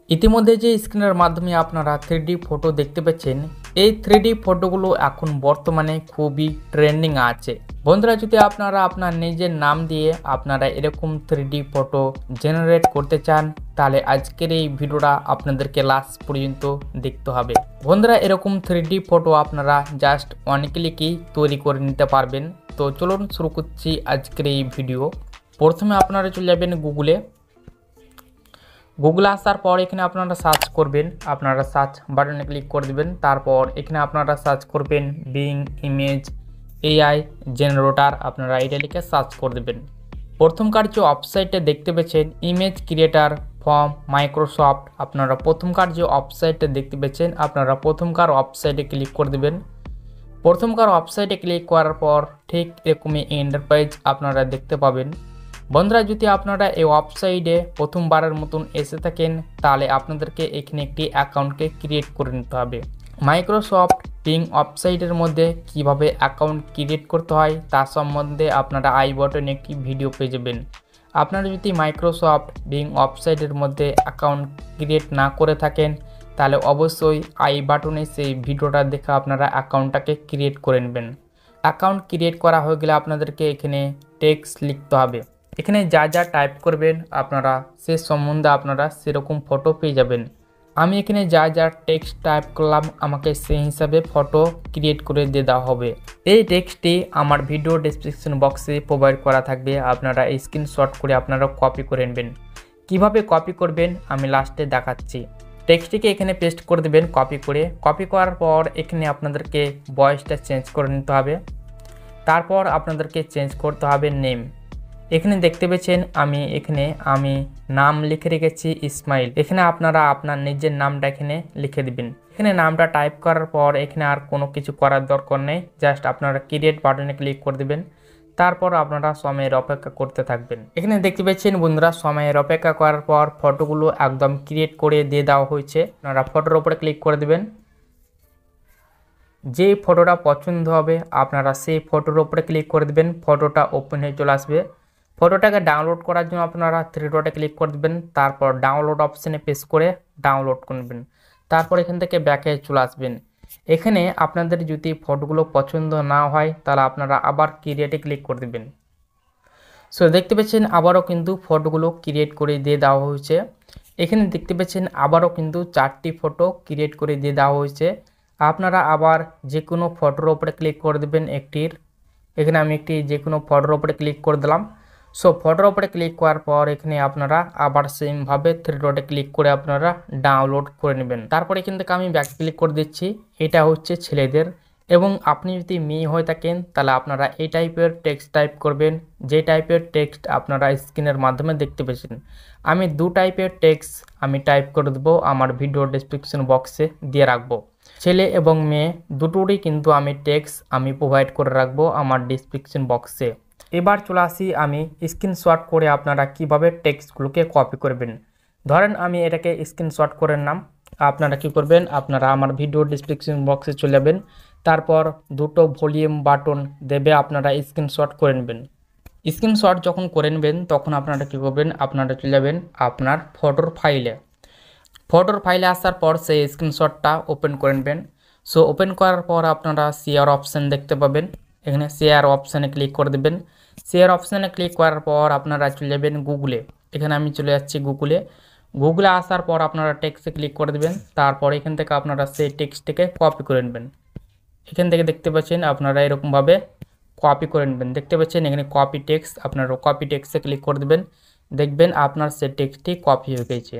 ইতিমধ্যে যে স্ক্রিনের মাধ্যমে আপনারা 3D ফটো দেখতে পাচ্ছেন, এই 3D ফটোগুলো এখন বর্তমানে খুবই ট্রেন্ডিং আছে। বন্ধুরা, যদি আপনারা আপনার নিজের নাম দিয়ে আপনারা এরকম 3D ফটো জেনারেট করতে চান, তাহলে আজকের এই ভিডিওটা আপনাদেরকে লাস্ট পর্যন্ত দেখতে হবে। বন্ধুরা, এরকম 3D ফটো আপনারা জাস্ট ওয়ান ক্লিকেই তৈরি করে নিতে পারবেন। তো চলুন শুরু করছি আজকের এই ভিডিও। প্রথমে আপনারা চলে যাবেন গুগলে আসার পর এখানে আপনারা সার্চ করবেন, আপনারা সার্চ বাটনে ক্লিক করে দেবেন। তারপর এখানে আপনারা সার্চ করবেন বিং ইমেজ এআই জেনারেটর, আপনারা এটা লিখে সার্চ করে দেবেন। প্রথমকার যে ওয়েবসাইটে দেখতে পেয়েছেন ইমেজ ক্রিয়েটার ফ্রম মাইক্রোসফট, আপনারা প্রথমকার যে ওয়েবসাইটে দেখতে পেয়েছেন আপনারা প্রথমকার ওয়েবসাইটে ক্লিক করে দেবেন। প্রথমকার ওয়েবসাইটে ক্লিক করার পর ঠিক এরকমই এন্টারপ্রাইজ আপনারা দেখতে পাবেন। বন্ধুরা, যদি আপনারা এই ওয়েবসাইটে প্রথমবারের মতন এসে থাকেন, তাহলে আপনাদেরকে এখানে একটি অ্যাকাউন্টকে ক্রিয়েট করে নিতে হবে। মাইক্রোসফট বিং ওয়েবসাইটের মধ্যে কিভাবে অ্যাকাউন্ট ক্রিয়েট করতে হয় তার সম্বন্ধে আপনারা আই বাটনে একটি ভিডিও পেয়ে যাবেন। আপনারা যদি মাইক্রোসফট বিং ওয়েবসাইটের মধ্যে অ্যাকাউন্ট ক্রিয়েট না করে থাকেন, তাহলে অবশ্যই আই বাটনে সেই ভিডিওটা দেখে আপনারা অ্যাকাউন্টটাকে ক্রিয়েট করে নেবেন। অ্যাকাউন্ট ক্রিয়েট করা হয়ে গেলে আপনাদেরকে এখানে টেক্সট লিখতে হবে। এখানে যা যা টাইপ করবেন আপনারা সে সম্বন্ধে আপনারা সেরকম ফটো পেয়ে যাবেন। আমি এখানে যা যা টেক্সট টাইপ করলাম আমাকে সেই হিসাবে ফটো ক্রিয়েট করে দিয়ে দেওয়া হবে। এই টেক্সটটি আমার ভিডিও ডেসক্রিপশন বক্সে প্রোভাইড করা থাকবে, আপনারা স্ক্রিনশট করে আপনারা কপি করে নেবেন। কিভাবে কপি করবেন আমি লাস্টে দেখাচ্ছি। টেক্সটটিকে এখানে পেস্ট করে দেবেন কপি করার পর এখানে আপনাদেরকে ভয়েসটা চেঞ্জ করে নিতে হবে। তারপর আপনাদেরকে চেঞ্জ করতে হবে নেম। এখানে দেখতে পেয়েছেন আমি নাম লিখে রেখেছি ইসমাইল। এখানে আপনারা আপনার নিজের নামটা এখানে লিখে দিবেন। এখানে নামটা টাইপ করার পর এখানে আর কোনো কিছু করার দরকার নেই, জাস্ট আপনারা ক্রিয়েট বাটনে ক্লিক করে দিবেন। তারপর আপনারা সময়ের অপেক্ষা করতে থাকবেন। এখানে দেখতে পাচ্ছেন বন্ধুরা, সময়ের অপেক্ষা করার পর ফটোগুলো একদম ক্রিয়েট করে দিয়ে দেওয়া হয়েছে। আপনারা ফটোর উপরে ক্লিক করে দিবেন। যে ফটোটা পছন্দ হবে আপনারা সেই ফটোর উপরে ক্লিক করে দেবেন, ফটোটা ওপেন হয়ে চলে আসবে। ফটোটাকে ডাউনলোড করার জন্য আপনারা থ্রি ডটে ক্লিক করে দেবেন, তারপর ডাউনলোড অপশানে প্রেস করে ডাউনলোড করবেন। তারপর এখান থেকে ব্যাকে চলে আসবেন। এখানে আপনাদের যদি ফটোগুলো পছন্দ না হয় তাহলে আপনারা আবার ক্রিয়েটে ক্লিক করে দেবেন। সো দেখতে পাচ্ছেন আবারও কিন্তু ফটোগুলো ক্রিয়েট করে দিয়ে দেওয়া হয়েছে। এখানে দেখতে পাচ্ছেন আবারও কিন্তু 4টি ফটো ক্রিয়েট করে দিয়ে দেওয়া হয়েছে। আপনারা আবার যে কোনো ফটোর উপরে ক্লিক করে দেবেন একটির। এখানে আমি একটি যে কোনো ফটোর উপরে ক্লিক করে দিলাম। সো ফটোর উপরে ক্লিক করার পর এখানে আপনারা আবার সেমভাবে থ্রি ডটে ক্লিক করে আপনারা ডাউনলোড করে নেবেন। তারপর এখান থেকে আমি ব্যাক ক্লিক করে দিচ্ছি। এটা হচ্ছে ছেলেদের, এবং আপনি যদি মেয়ে হয়ে থাকেন তাহলে আপনারা এই টাইপের টেক্সট টাইপ করবেন, যে টাইপের টেক্সট আপনারা স্ক্রিনের মাধ্যমে দেখতে পেয়েছেন। আমি দু টাইপের টেক্সট আমি টাইপ করে দেবো, আমার ভিডিও ডেসক্রিপশন বক্সে দিয়ে রাখবো। ছেলে এবং মেয়ে দুটোরই কিন্তু আমি টেক্সট আমি প্রোভাইড করে রাখবো আমার ডেসক্রিপশন বক্সে। এবার চলে আসি আমি স্ক্রিনশট করে আপনারা কিভাবে টেক্সটগুলোকে কপি করবেন। ধরেন আমি এটাকে স্ক্রিনশট করে নিলাম। আপনারা কি করবেন, আপনারা আমার ভিডিও ডেসক্রিপশন বক্সে চলে যাবেন। তারপর দুটো ভলিউম বাটন দেবে, আপনারা স্ক্রিনশট করে নেবেন। স্ক্রিনশট যখন করে নেবেন তখন আপনারা কি করবেন, আপনারা চলে যাবেন আপনার ফটোর ফাইলে আসার পর সেই স্ক্রিনশটটা ওপেন করে নেবেন। সো ওপেন করার পর আপনারা শেয়ার অপশান দেখতে পাবেন। এখানে শেয়ার অপশানে ক্লিক করে দেবেন। শেয়ার অপশানে ক্লিক করার পর আপনারা চলে যাবেন গুগলে। এখানে আমি চলে যাচ্ছি গুগলে আসার পর আপনারা টেক্সটে ক্লিক করে দেবেন। তারপর এখান থেকে আপনারা সেই টেক্সটটিকে কপি করে নেবেন। এখান থেকে দেখতে পাচ্ছেন আপনারা এরকমভাবে কপি করে নেবেন। দেখতে পাচ্ছেন এখানে কপি টেক্সট, আপনারা কপি টেক্সটে ক্লিক করে দেবেন। দেখবেন আপনার সেই টেক্সটটি কপি হয়ে গেছে।